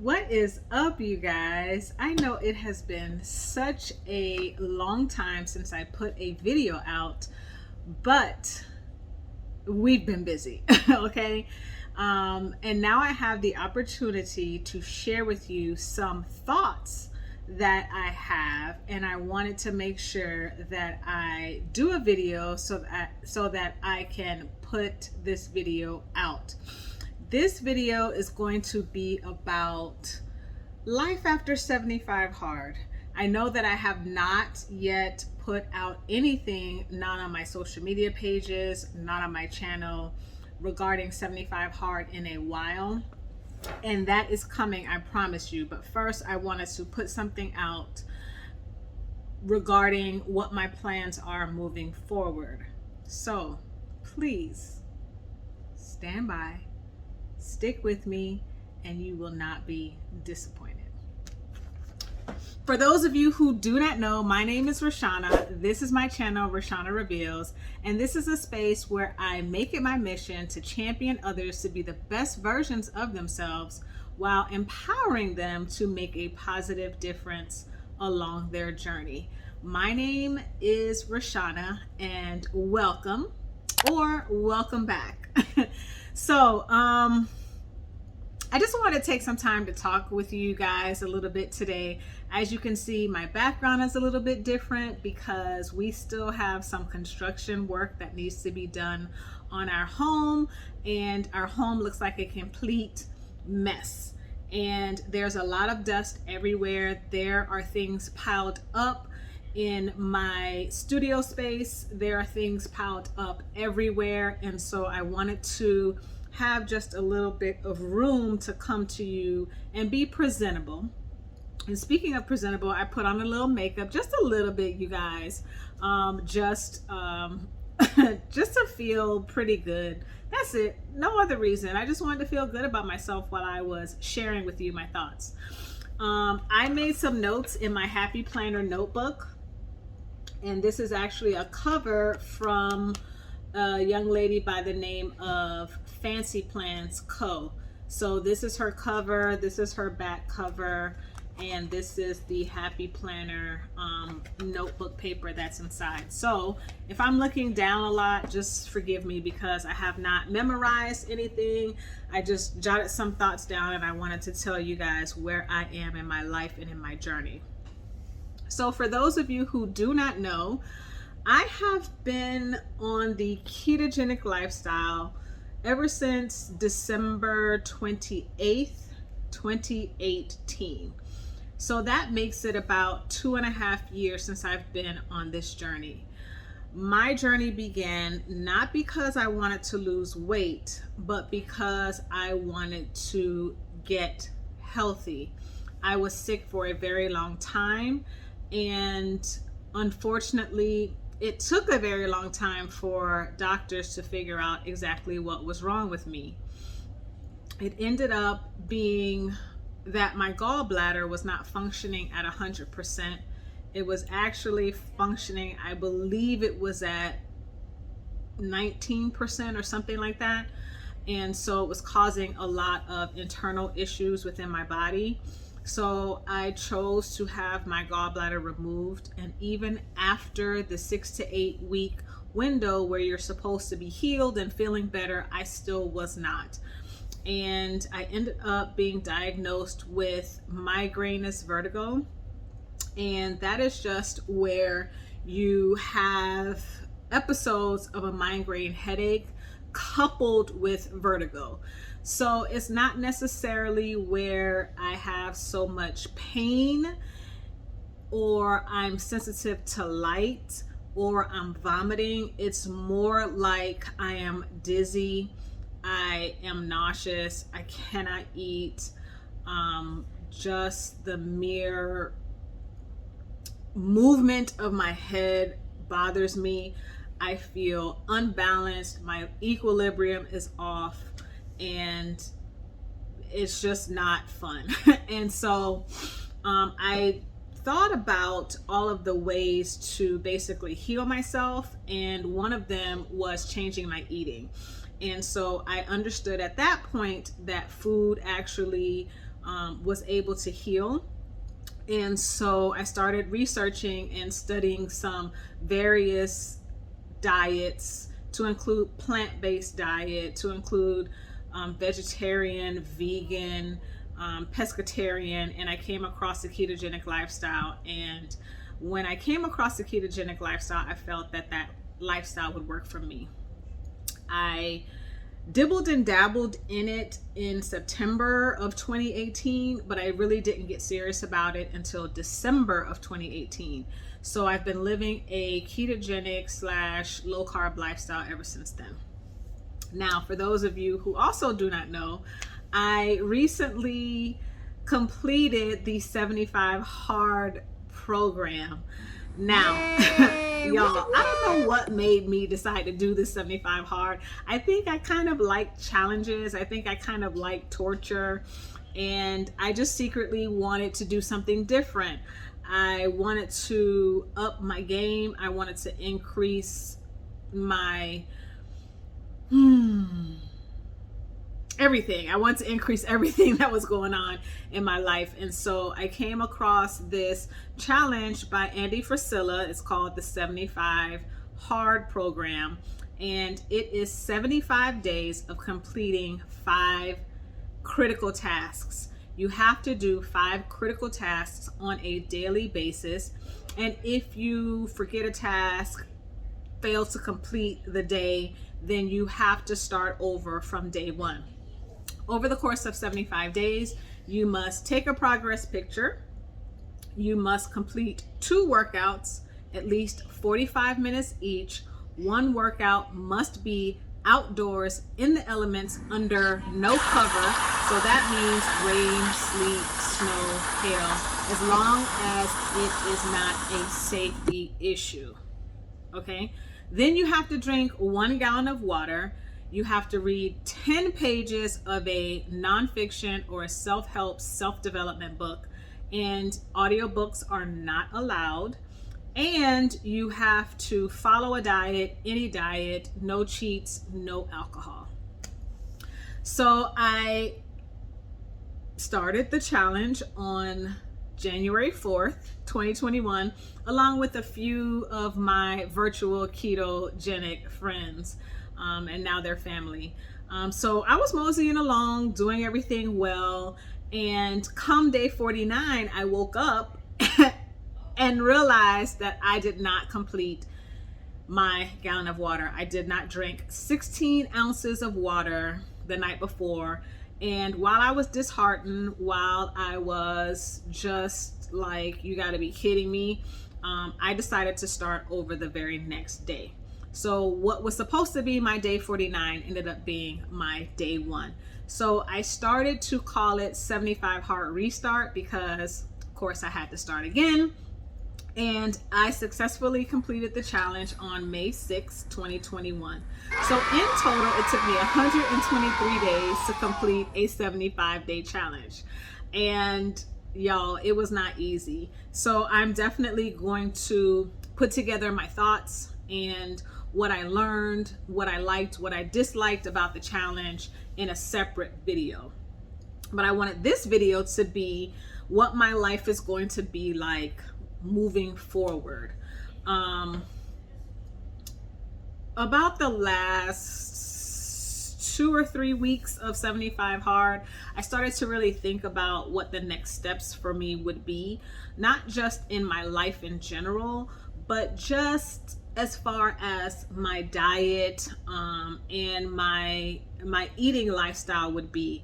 What is up, you guys? I know it has been such a long time since I put a video out, but we've been busy, okay? And now I have the opportunity to share with you some thoughts that I have, and I wanted to make sure that I do a video so that I can put this video out. This video is going to be about life after 75 hard. I know that I have not yet put out anything, not on my social media pages, not on my channel, regarding 75 hard in a while. And that is coming, I promise you. But first, I wanted to put something out regarding what my plans are moving forward. So please stand by. Stick with me and you will not be disappointed. For those of you who do not know, my name is Roshana. This is my channel, Roshana Reveals, and this is a space where I make it my mission to champion others to be the best versions of themselves while empowering them to make a positive difference along their journey. My name is Roshana, and welcome or welcome back. So, I just want to take some time to talk with you guys a little bit today. As you can see, my background is a little bit different because we still have some construction work that needs to be done on our home, and our home looks like a complete mess. And there's a lot of dust everywhere. There are things piled up in my studio space. There are things piled up everywhere. And so I wanted to have just a little bit of room to come to you and be presentable. And speaking of presentable, I put on a little makeup, just a little bit, you guys, just to feel pretty good. That's it. No other reason. I just wanted to feel good about myself while I was sharing with you my thoughts. I made some notes in my Happy Planner notebook, and this is actually a cover from a young lady by the name of Fancy Plans Co. So this is her cover, this is her back cover, and this is the Happy Planner notebook paper that's inside. So if I'm looking down a lot, just forgive me because I have not memorized anything. I just jotted some thoughts down, and I wanted to tell you guys where I am in my life and in my journey. So for those of you who do not know, I have been on the ketogenic lifestyle ever since December 28th, 2018. So that makes it about 2.5 years since I've been on this journey. My journey began not because I wanted to lose weight, but because I wanted to get healthy. I was sick for a very long time, and unfortunately, it took a very long time for doctors to figure out exactly what was wrong with me. It ended up being that my gallbladder was not functioning at 100%. It was actually functioning, I believe it was at 19% or something like that. And so it was causing a lot of internal issues within my body. So I chose to have my gallbladder removed, and even after the 6 to 8 week window where you're supposed to be healed and feeling better, I still was not. And I ended up being diagnosed with migraine, vertigo, and that is just where you have episodes of a migraine headache coupled with vertigo. So it's not necessarily where I have so much pain, or I'm sensitive to light, or I'm vomiting. It's more like I am dizzy, I am nauseous, I cannot eat. Just the mere movement of my head bothers me. I feel unbalanced, my equilibrium is off, and it's just not fun. And so I thought about all of the ways to basically heal myself, and one of them was changing my eating. And so I understood at that point that food actually was able to heal. And so I started researching and studying some various diets, to include plant-based diet, to include vegetarian, vegan, pescatarian, and I came across the ketogenic lifestyle. And when I came across the ketogenic lifestyle, I felt that that lifestyle would work for me. I dibbled and dabbled in it in September of 2018, but I really didn't get serious about it until December of 2018. So I've been living a ketogenic / low carb lifestyle ever since then. Now, for those of you who also do not know, I recently completed the 75 Hard program. Now, y'all, I don't know what made me decide to do this 75 Hard. I think I kind of like challenges. I think I kind of like torture. And I just secretly wanted to do something different. I wanted to up my game. I wanted to increase my everything. I wanted to increase everything that was going on in my life. And so I came across this challenge by Andy Frisella. It's called the 75 Hard program. And it is 75 days of completing 5 critical tasks. You have to do 5 critical tasks on a daily basis. And if you forget a task, fail to complete the day, then you have to start over from day 1. Over the course of 75 days, you must take a progress picture. You must complete 2 workouts, at least 45 minutes each. One workout must be outdoors in the elements under no cover. So that means rain, sleet, snow, hail, as long as it is not a safety issue. Okay? Then you have to drink 1 gallon of water. You have to read 10 pages of a nonfiction or a self-help, self-development book, and audiobooks are not allowed. And you have to follow a diet, any diet, no cheats, no alcohol. So I started the challenge on January 4th, 2021, along with a few of my virtual ketogenic friends, and now their family. So I was moseying along, doing everything well, and come day 49, I woke up and realized that I did not complete my gallon of water. I did not drink 16 ounces of water the night before. And while I was disheartened, while I was just like, you gotta be kidding me, I decided to start over the very next day. So what was supposed to be my day 49 ended up being my day 1. So I started to call it 75 Hard Restart because, of course, I had to start again. And I successfully completed the challenge on May 6, 2021. So in total, it took me 123 days to complete a 75-day challenge. And y'all, it was not easy. So I'm definitely going to put together my thoughts and what I learned, what I liked, what I disliked about the challenge in a separate video. But I wanted this video to be what my life is going to be like moving forward. About the last 2 or 3 weeks of 75 Hard, I started to really think about what the next steps for me would be, not just in my life in general, but just as far as my diet and my eating lifestyle would be.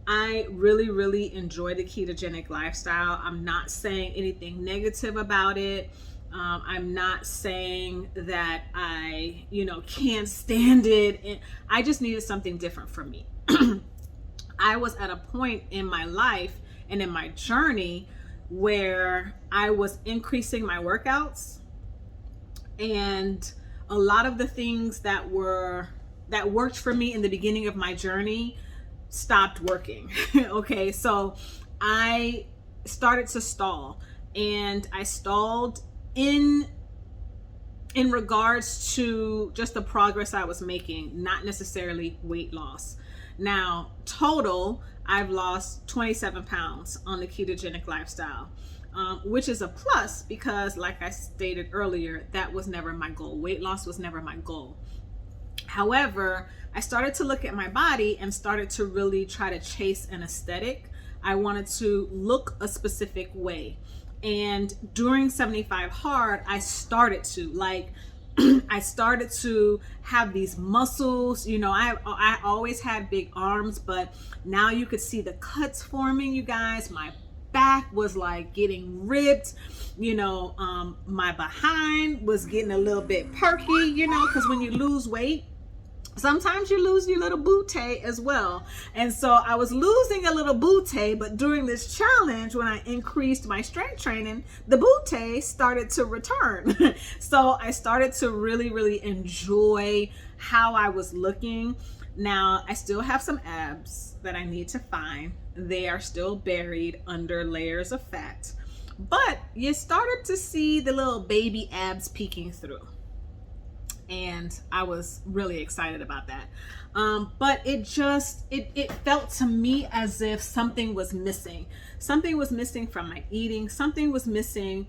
I really enjoy the ketogenic lifestyle. I'm not saying anything negative about it. I'm not saying that I, can't stand it. And I just needed something different for me. I was at a point in my life and in my journey where I was increasing my workouts, and a lot of the things that worked for me in the beginning of my journey stopped working. Okay, so I started to stall, and I stalled in regards to just the progress I was making, not necessarily weight loss. Now, total, I've lost 27 pounds on the ketogenic lifestyle, which is a plus because, like I stated earlier, that was never my goal. Weight loss was never my goal. However, I started to look at my body and started to really try to chase an aesthetic. I wanted to look a specific way. And during 75 Hard, I started to I started to have these muscles. You know, I always had big arms, but now you could see the cuts forming, you guys. My back was like getting ripped, you know, my behind was getting a little bit perky, you know, because when you lose weight, sometimes you lose your little booty as well. And so I was losing a little booty, but during this challenge, when I increased my strength training, the booty started to return. So I started to really, really enjoy how I was looking. Now, I still have some abs that I need to find. They are still buried under layers of fat, but you started to see the little baby abs peeking through. And I was really excited about that. But it felt to me as if something was missing. Something was missing from my eating. Something was missing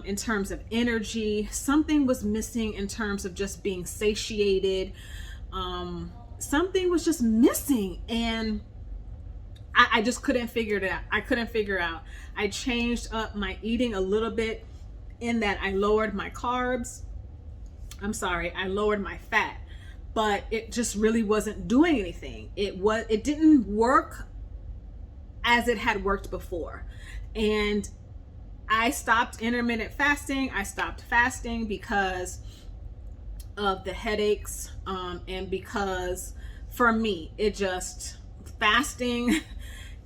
in terms of energy. Something was missing in terms of just being satiated. Something was just missing. And I just couldn't figure it out. I couldn't figure out. I changed up my eating a little bit in that I lowered my carbs. I lowered my fat, but it just really wasn't doing anything. It didn't work as it had worked before. And I stopped intermittent fasting. I stopped fasting because of the headaches, and because for me, fasting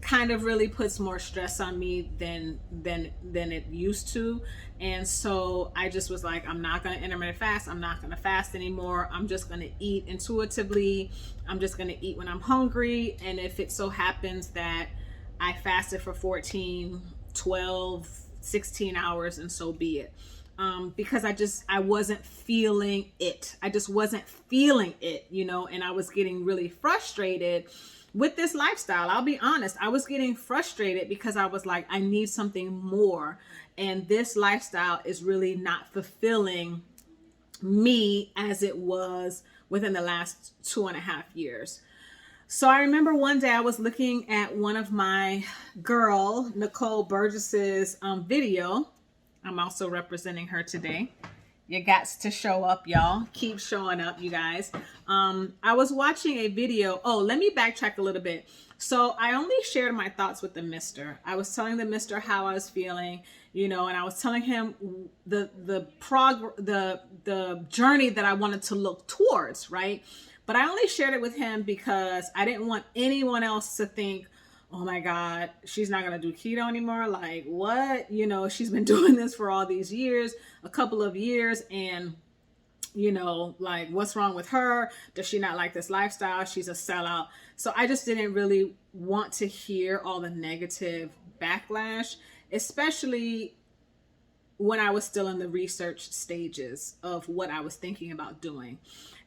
kind of really puts more stress on me than it used to. And so I just was like, I'm not going to intermittent fast. I'm not going to fast anymore. I'm just going to eat intuitively. I'm just going to eat when I'm hungry. And if it so happens that I fasted for 14, 12, 16 hours, and so be it. Because I wasn't feeling it. I just wasn't feeling it, you know, and I was getting really frustrated with this lifestyle. I'll be honest, I was getting frustrated because I was like, I need something more. And this lifestyle is really not fulfilling me as it was within the last 2.5 years. So I remember one day I was looking at one of my girl, Nicole Burgess's video. I'm also representing her today. You got to show up, y'all. Keep showing up, you guys. I was watching a video. Oh, let me backtrack a little bit. So I only shared my thoughts with the mister. I was telling the mister how I was feeling, you know, and I was telling him the journey that I wanted to look towards, right? But I only shared it with him because I didn't want anyone else to think, oh my God, she's not going to do keto anymore. Like, what? You know, she's been doing this for all these years, a couple of years. And, you know, like, what's wrong with her? Does she not like this lifestyle? She's a sellout. So I just didn't really want to hear all the negative backlash, especially when I was still in the research stages of what I was thinking about doing.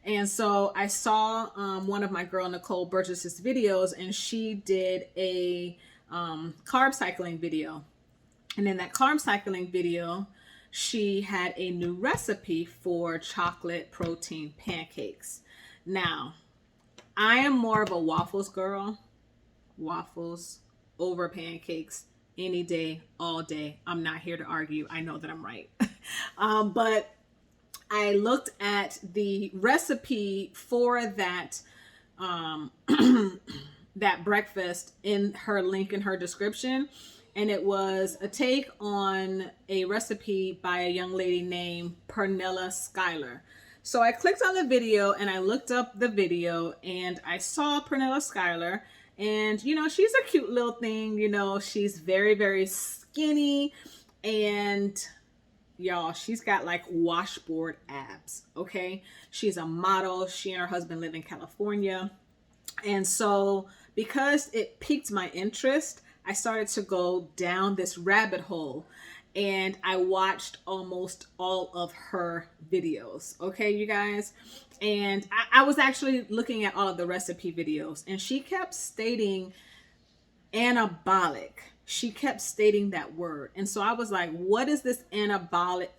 And so I saw one of my girl Nicole Burgess's videos, and she did a carb cycling video. And in that carb cycling video, she had a new recipe for chocolate protein pancakes. Now, I am more of a waffles girl. Waffles over pancakes any day, all day. I'm not here to argue. I know that I'm right. But I looked at the recipe for that that breakfast in her link in her description, and it was a take on a recipe by a young lady named Pernilla Schuyler. So I clicked on the video and I looked up the video and I saw Pernilla Schuyler, and you know, she's a cute little thing, you know, she's very, very skinny, and y'all, she's got like washboard abs, okay? She's a model. She and her husband live in California. And so because it piqued my interest, I started to go down this rabbit hole. and I watched almost all of her videos. Okay, you guys. And I was actually looking at all of the recipe videos, and she kept stating anabolic. She kept stating that word. And so I was like, what is this anabolic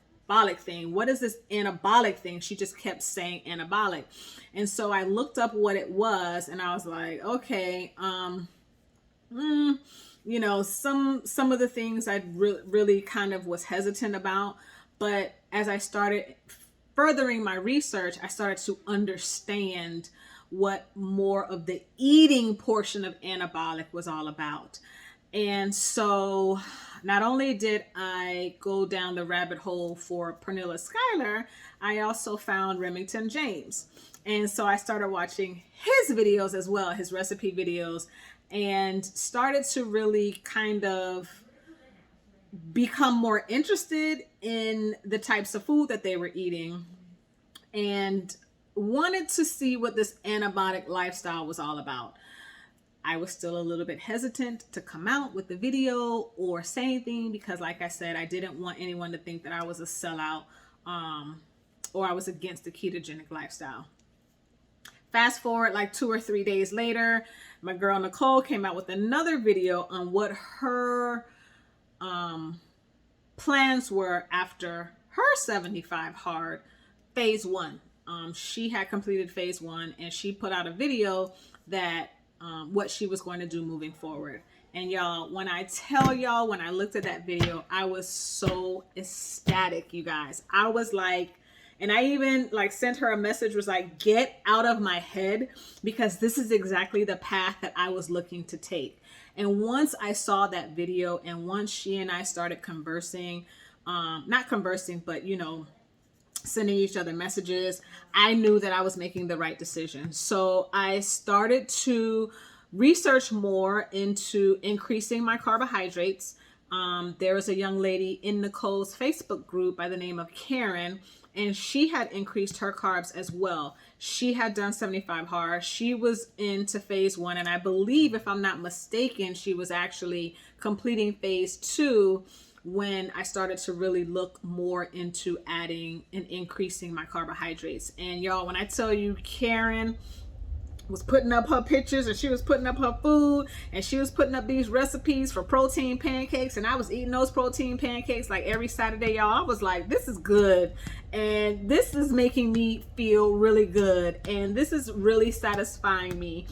thing? What is this anabolic thing? She just kept saying anabolic. And so I looked up what it was, and I was like, okay, you know, some of the things I really kind of was hesitant about, but as I started furthering my research, I started to understand what more of the eating portion of anabolic was all about. And so not only did I go down the rabbit hole for Pernilla Schuyler, I also found Remington James. And so I started watching his videos as well, his recipe videos, and started to really kind of become more interested in the types of food that they were eating, and wanted to see what this anabolic lifestyle was all about. I was still a little bit hesitant to come out with the video or say anything because, like I said, I didn't want anyone to think that I was a sellout or I was against the ketogenic lifestyle. Fast forward like 2 or 3 days later, my girl Nicole came out with another video on what her plans were after her 75 hard phase 1. She had completed phase 1, and she put out a video that what she was going to do moving forward. And y'all, when I tell y'all, when I looked at that video, I was so ecstatic, you guys. I was like, and I even like sent her a message, was like, get out of my head, because this is exactly the path that I was looking to take. And once I saw that video, and once she and I started conversing, not conversing, but you know, sending each other messages, I knew that I was making the right decision. So I started to research more into increasing my carbohydrates. There was a young lady in Nicole's Facebook group by the name of Karen, and she had increased her carbs as well. She had done 75 hard. She was into phase 1, and I believe, if I'm not mistaken, she was actually completing phase 2 when I started to really look more into adding and increasing my carbohydrates. And y'all, when I tell you, Karen was putting up her pictures, and she was putting up her food, and she was putting up these recipes for protein pancakes, and I was eating those protein pancakes like every Saturday, y'all. I was like, this is good, and this is making me feel really good, and this is really satisfying me,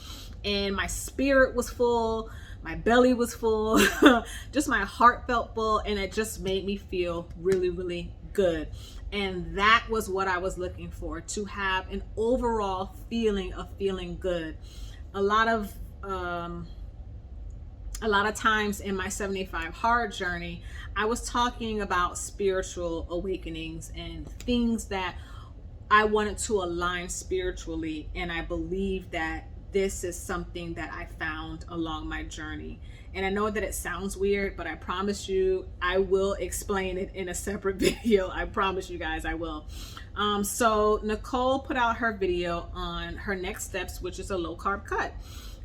and my spirit was full. My belly was full, just my heart felt full, and it just made me feel really, really good. And that was what I was looking for, to have an overall feeling of feeling good. A lot of times in my 75 hard journey, I was talking about spiritual awakenings and things that I wanted to align spiritually, and I believe that this is something that I found along my journey. And I know that it sounds weird, but I promise you, I will explain it in a separate video. I promise you guys I will. So Nicole put out her video on her next steps, which is a low carb cut.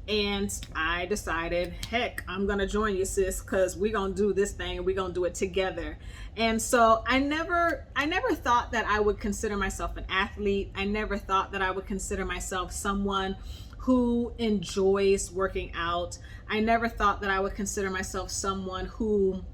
And I decided, heck, I'm gonna join you, sis, because we're gonna do this thing and we're gonna do it together. And so I never thought that I would consider myself an athlete. I never thought that I would consider myself someone who enjoys working out. I never thought that I would consider myself someone who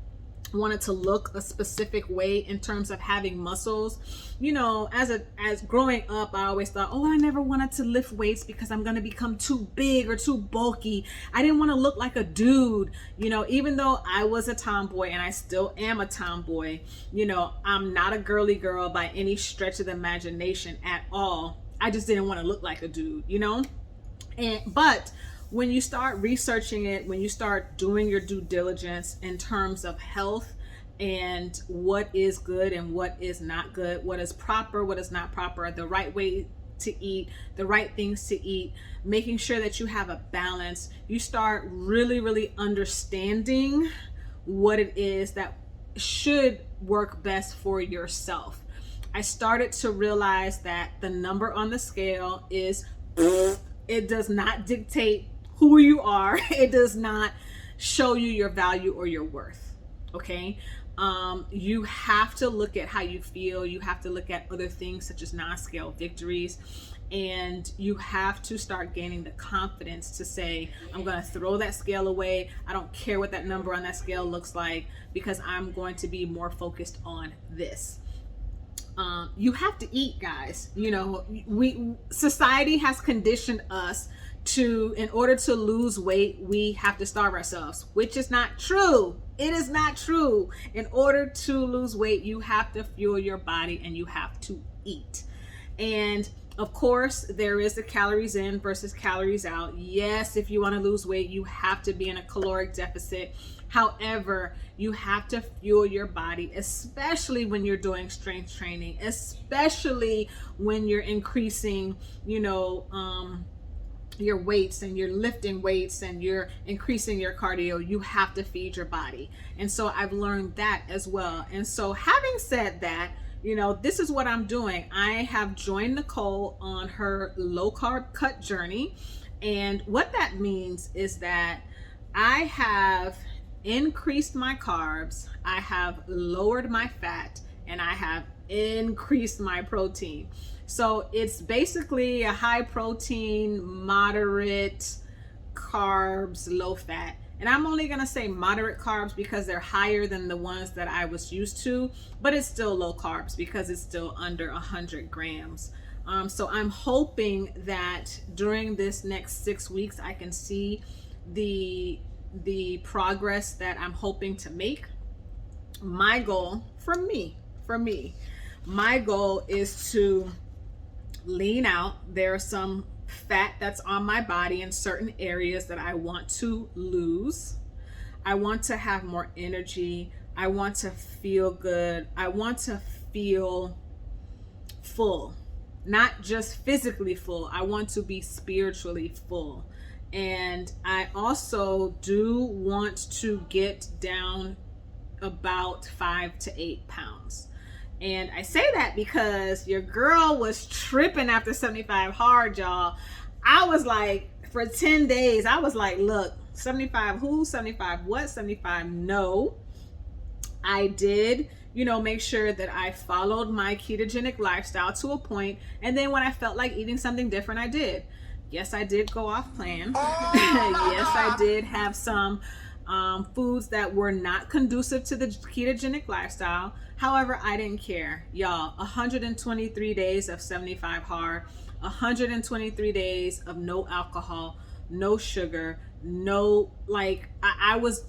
wanted to look a specific way in terms of having muscles. You know, as growing up, I always thought, oh, I never wanted to lift weights because I'm going to become too big or too bulky. I didn't want to look like a dude. You know, even though I was a tomboy, and I still am a tomboy, you know, I'm not a girly girl by any stretch of the imagination at all. I just didn't want to look like a dude, you know? But when you start researching it, when you start doing your due diligence in terms of health and what is good and what is not good, what is proper, what is not proper, the right way to eat, the right things to eat, making sure that you have a balance, you start really, really understanding what it is that should work best for yourself. I started to realize that the number on the scale is it does not dictate who you are. It does not show you your value or your worth. Okay. You have to look at how you feel. You have to look at other things such as non-scale victories. And you have to start gaining the confidence to say, I'm going to throw that scale away. I don't care what that number on that scale looks like, because I'm going to be more focused on this. You have to eat, guys. You know, society has conditioned us to, in order to lose weight, we have to starve ourselves, which is not true. It is not true. In order to lose weight, you have to fuel your body and you have to eat. And of course, there is the calories in versus calories out. Yes, if you want to lose weight, you have to be in a caloric deficit. However, you have to fuel your body, especially when you're doing strength training, especially when you're increasing, your weights and you're lifting weights and you're increasing your cardio. You have to feed your body. And so I've learned that as well. And so having said that, this is what I'm doing. I have joined Nicole on her low carb cut journey. And what that means is that I have increased my carbs, I have lowered my fat, and I have increased my protein. So it's basically a high protein, moderate carbs, low fat. And I'm only going to say moderate carbs because they're higher than the ones that I was used to, but it's still low carbs because it's still under 100 grams. So I'm hoping that during this next 6 weeks, I can see the progress that I'm hoping to make. My goal for me, my goal is to lean out. There's some fat that's on my body in certain areas that I want to lose. I want to have more energy. I want to feel good. I want to feel full, not just physically full. I want to be spiritually full. And I also do want to get down about 5 to 8 pounds. And I say that because your girl was tripping after 75 hard, y'all. I was like, for 10 days, I was like, look, 75 who? 75 what? 75 no. I did, make sure that I followed my ketogenic lifestyle to a point. And then when I felt like eating something different, I did. Yes, I did go off plan. Yes, I did have some foods that were not conducive to the ketogenic lifestyle. However, I didn't care. Y'all, 123 days of 75 hard, 123 days of no alcohol, no sugar, no, I was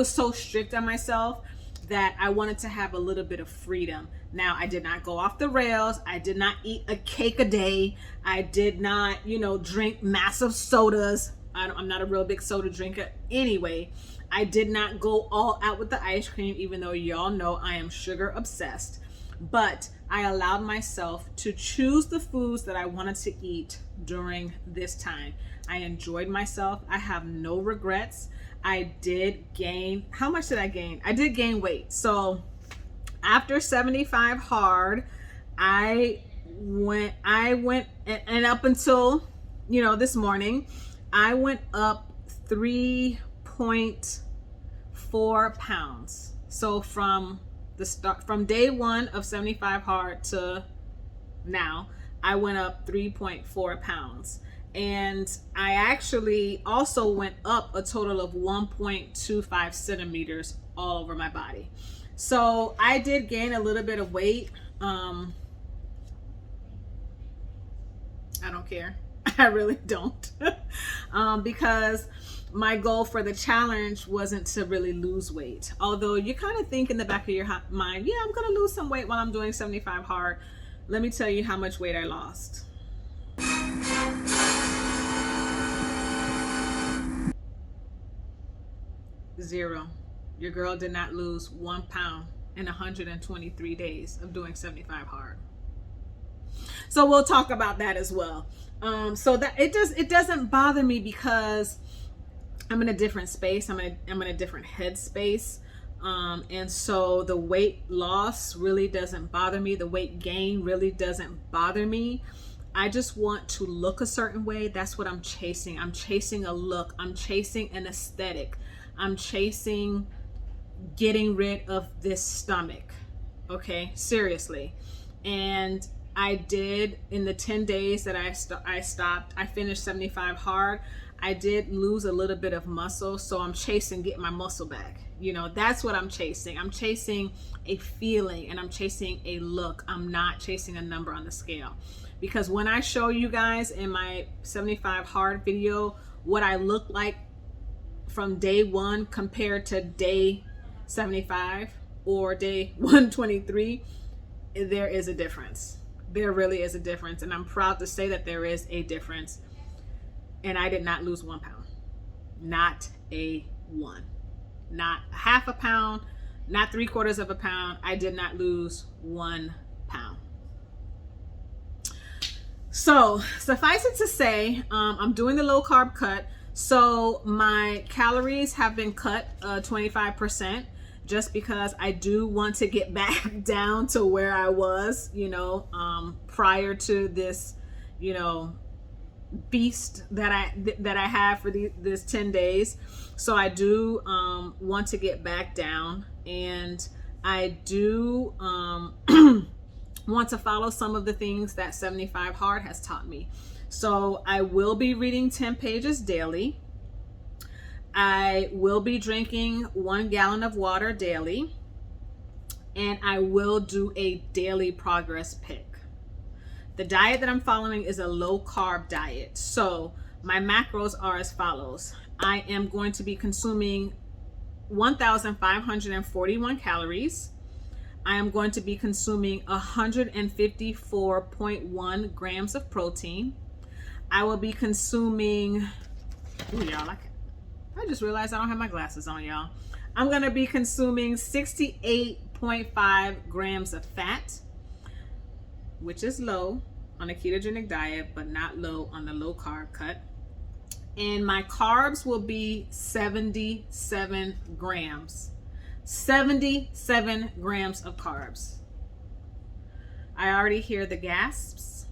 so strict on myself that I wanted to have a little bit of freedom. Now, I did not go off the rails. I did not eat a cake a day. I did not, drink massive sodas. I'm not a real big soda drinker anyway. I did not go all out with the ice cream, even though y'all know I am sugar obsessed. But I allowed myself to choose the foods that I wanted to eat during this time. I enjoyed myself. I have no regrets. I did gain. How much did I gain? I did gain weight. So after 75 hard, I went and up until, this morning, I went up 3.4 pounds. So from day one of 75 hard to now, I went up 3.4 pounds. And I actually also went up a total of 1.25 centimeters all over my body. So I did gain a little bit of weight. I don't care. I really don't. Because my goal for the challenge wasn't to really lose weight. Although you kind of think in the back of your mind, yeah, I'm going to lose some weight while I'm doing 75 hard. Let me tell you how much weight I lost. 0. Your girl did not lose 1 pound in 123 days of doing 75 hard. So we'll talk about that as well. So that it doesn't bother me because I'm in a different space. I'm in a different headspace. And so the weight loss really doesn't bother me. The weight gain really doesn't bother me. I just want to look a certain way. That's what I'm chasing. I'm chasing a look. I'm chasing an aesthetic. I'm chasing getting rid of this stomach. Okay, seriously. And I did, in the 10 days that I stopped, I finished 75 hard. I did lose a little bit of muscle, so I'm chasing getting my muscle back. You know, that's what I'm chasing. I'm chasing a feeling, and I'm chasing a look. I'm not chasing a number on the scale. Because when I show you guys in my 75 hard video what I look like from day 1 compared to day 75 or day 123, there is a difference. There really is a difference, and I'm proud to say that there is a difference. And I did not lose 1 pound. Not a one. Not half a pound, not 3/4 of a pound. I did not lose 1 pound. So suffice it to say, I'm doing the low carb cut. So my calories have been cut 25%, just because I do want to get back down to where I was, you know, prior to this, you know, beast that I have for this 10 days. So I do want to get back down, and I do want to follow some of the things that 75 hard has taught me. So I will be reading 10 pages daily. I will be drinking 1 gallon of water daily, and I will do a daily progress pic. The diet that I'm following is a low carb diet. So my macros are as follows. I am going to be consuming 1,541 calories. I am going to be consuming 154.1 grams of protein. I will be consuming, ooh, y'all, I just realized I don't have my glasses on, y'all. I'm going to be consuming 68.5 grams of fat, which is low on a ketogenic diet, but not low on the low carb cut. And my carbs will be 77 grams. 77 grams of carbs. I already hear the gasps.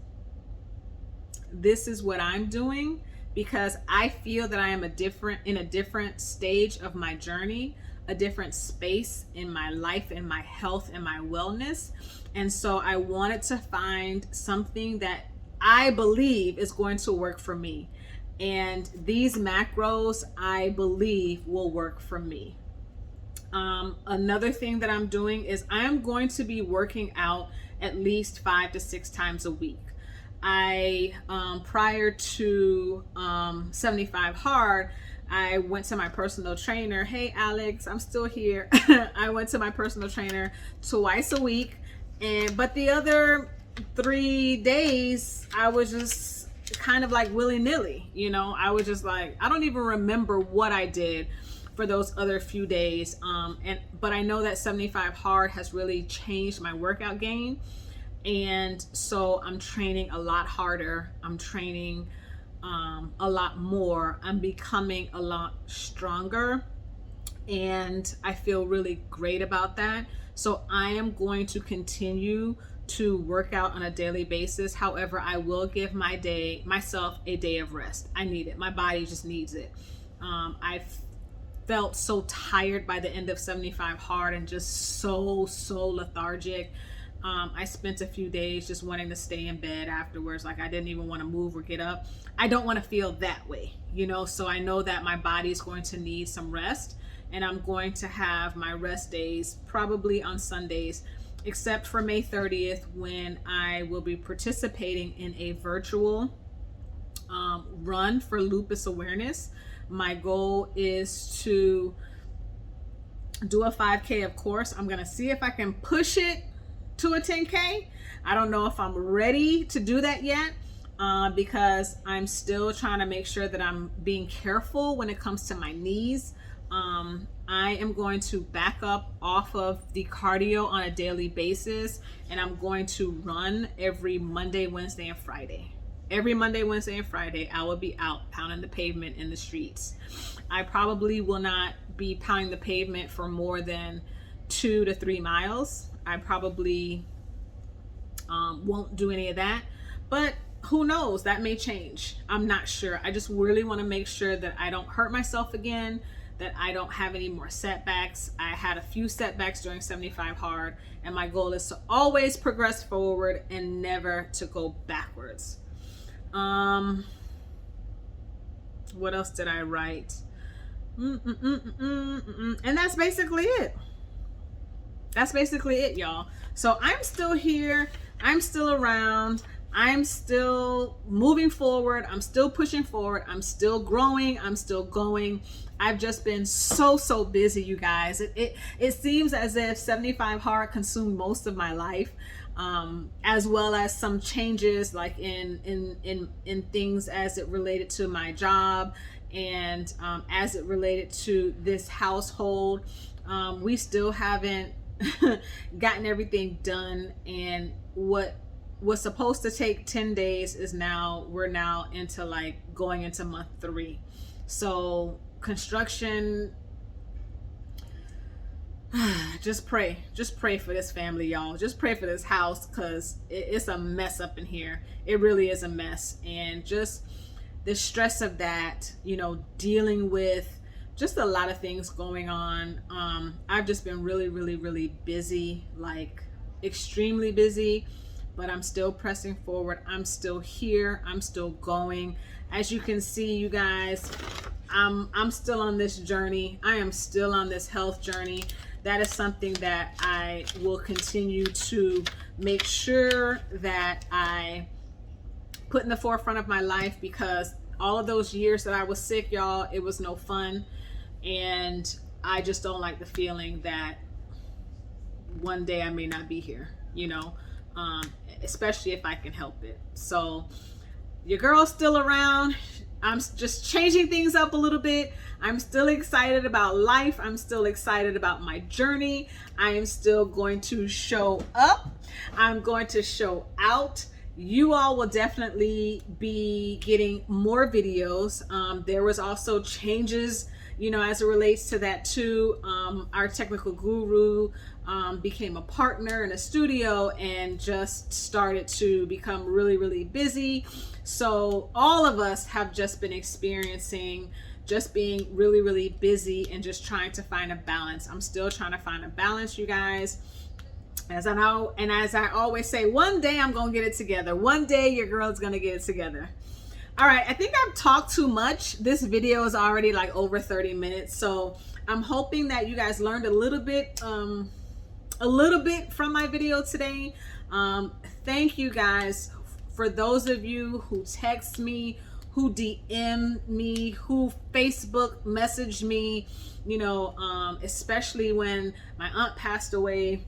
This is what I'm doing because I feel that I am in a different stage of my journey, a different space in my life, in my health, and my wellness. And so I wanted to find something that I believe is going to work for me. And these macros, I believe, will work for me. Another thing that I'm doing is I'm going to be working out at least 5 to 6 times a week. I, prior to 75 hard, I went to my personal trainer. Hey, Alex, I'm still here. I went to my personal trainer twice a week. But the other 3 days, I was just kind of like willy-nilly, you know. I was just like, I don't even remember what I did for those other few days. But I know that 75 hard has really changed my workout game. And so I'm training a lot harder. I'm training a lot more. I'm becoming a lot stronger. And I feel really great about that. So I am going to continue to work out on a daily basis. However, I will give myself a day of rest. I need it. My body just needs it. I felt so tired by the end of 75 hard and just so lethargic. I spent a few days just wanting to stay in bed afterwards. Like I didn't even want to move or get up. I don't want to feel that way, you know? So I know that my body is going to need some rest, and I'm going to have my rest days probably on Sundays, except for May 30th when I will be participating in a virtual run for lupus awareness. My goal is to do a 5K, of course. I'm going to see if I can push it to a 10K. I don't know if I'm ready to do that yet because I'm still trying to make sure that I'm being careful when it comes to my knees. I am going to back up off of the cardio on a daily basis, and I'm going to run every Monday, Wednesday, and Friday. Every Monday, Wednesday, and Friday, I will be out pounding the pavement in the streets. I probably will not be pounding the pavement for more than 2 to 3 miles. I probably won't do any of that, but who knows? That may change. I'm not sure. I just really want to make sure that I don't hurt myself again, that I don't have any more setbacks. I had a few setbacks during 75 hard, and my goal is to always progress forward and never to go backwards. What else did I write? And that's basically it. That's basically it, y'all. So I'm still here. I'm still around. I'm still moving forward. I'm still pushing forward. I'm still growing. I'm still going. I've just been so busy, you guys. It seems as if 75 hard consumed most of my life, as well as some changes like in things as it related to my job and as it related to this household. We still haven't gotten everything done, and what was supposed to take 10 days is we're now into like going into month 3. So construction, just pray for this family, y'all. Just pray for this house, because it's a mess up in here. It really is a mess. And just the stress of that, dealing with just a lot of things going on. I've just been really busy, like extremely busy, but I'm still pressing forward. I'm still here. I'm still going. As you can see, you guys, I'm still on this journey. I am still on this health journey. That is something that I will continue to make sure that I put in the forefront of my life, because all of those years that I was sick, y'all, it was no fun. And I just don't like the feeling that one day I may not be here, especially if I can help it. So your girl's still around. I'm just changing things up a little bit. I'm still excited about life. I'm still excited about my journey. I am still going to show up. I'm going to show out. You all will definitely be getting more videos. There was also changes, as it relates to that too. Our technical guru became a partner in a studio and just started to become really busy. So all of us have just been experiencing just being really busy and just trying to find a balance. I'm still trying to find a balance, you guys. As I know, and as I always say, one day I'm gonna get it together. One day your girl's gonna get it together. All right, I think I've talked too much. This video is already like over 30 minutes. So I'm hoping that you guys learned a little bit from my video today. Thank you guys for those of you who text me, who DM me, who Facebook messaged me, especially when my aunt passed away.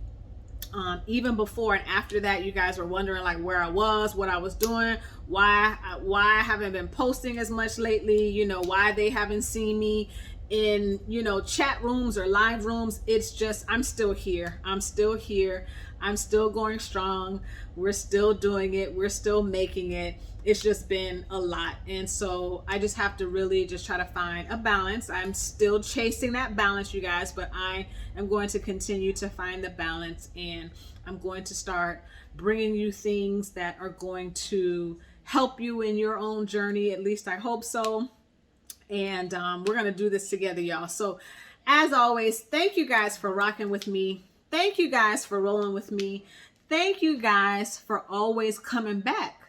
Even before and after that, you guys were wondering like where I was, what I was doing, why I haven't been posting as much lately, why they haven't seen me in, chat rooms or live rooms. It's just, I'm still here. I'm still here. I'm still going strong. We're still doing it. We're still making it. It's just been a lot. And so I just have to really just try to find a balance. I'm still chasing that balance, you guys, but I am going to continue to find the balance, and I'm going to start bringing you things that are going to help you in your own journey. At least I hope so. And we're going to do this together, y'all. So as always, thank you guys for rocking with me. Thank you guys for rolling with me. Thank you guys for always coming back,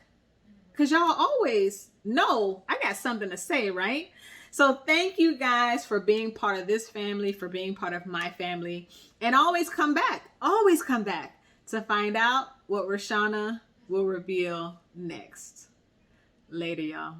because y'all always know I got something to say, right? So thank you guys for being part of this family, for being part of my family, and always come back to find out what Rashana will reveal next. Later, y'all.